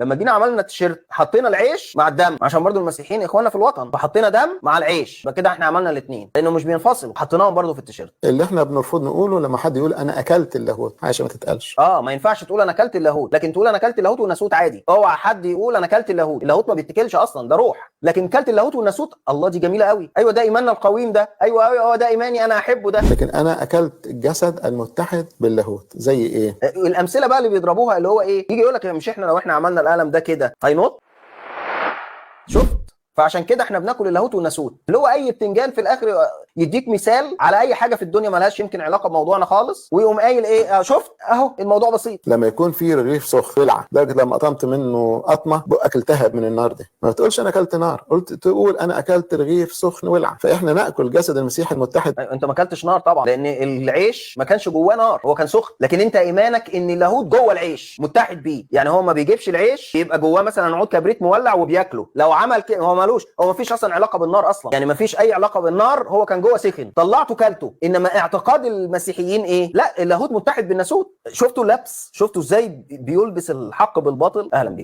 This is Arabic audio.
لما جينا عملنا التيشيرت حطينا العيش مع الدم، عشان برضو المسيحيين اخواننا في الوطن، فحطينا دم مع العيش، فكده احنا عملنا الاثنين لانه مش بينفصلوا، حطيناهم برضو في التيشيرت. اللي احنا بنرفض نقوله لما حد يقول انا اكلت اللاهوت، عشان ما تتقالش. ما ينفعش تقول انا اكلت اللاهوت، لكن تقول انا اكلت اللاهوت والناسوت عادي. اوعى حد يقول انا اكلت اللاهوت، اللاهوت ما بيتكلش اصلا، ده روح. لكن كلت اللاهوت والناسوت، الله دي جميله قوي، ايوه ده ايماننا القويم ده، ايوه ايوه ده ايماني انا احبه ده. لكن انا اكلت الجسد المتحد باللاهوت زي ايه؟ الامثله بقى اللي بيضربوها اللي هو ايه، يجي يقول لك مش احنا لو احنا عملنا القلم ده كده هينط، شفت؟ فعشان كده احنا بناكل اللاهوت والناسوت، اللي هو اي بتنجان في الاخر يديك مثال على اي حاجه في الدنيا مالهاش يمكن علاقه بموضوعنا خالص، ويقوم قايل ايه، شفت اهو الموضوع بسيط. لما يكون في رغيف سخن ولعه لدرجه لما قطمت منه قطمه بقك التهب من النار دي، ما تقولش انا اكلت نار، قلت تقول انا اكلت رغيف سخن ولعه. فاحنا ناكل جسد المسيح المتحد. انت ما اكلتش نار طبعا، لان العيش ما كانش جواه نار، هو كان سخن، لكن انت ايمانك ان اللاهوت جوه العيش متحد بيه، يعني هو ما بيجيبش العيش يبقى جواه مثلا عود كبريت مولع وبياكله، لو عمل كده هو مالوش، هو ما فيش اصلا علاقه بالنار اصلا، يعني ما فيش اي علاقه بالنار، هو كان جوه سخن طلعته كلته. انما اعتقاد المسيحيين ايه، لا اللاهوت متحد بالناسوت. شفتوا اللبس، شفتوا ازاي بيلبس الحق بالباطل. اهلا بيك.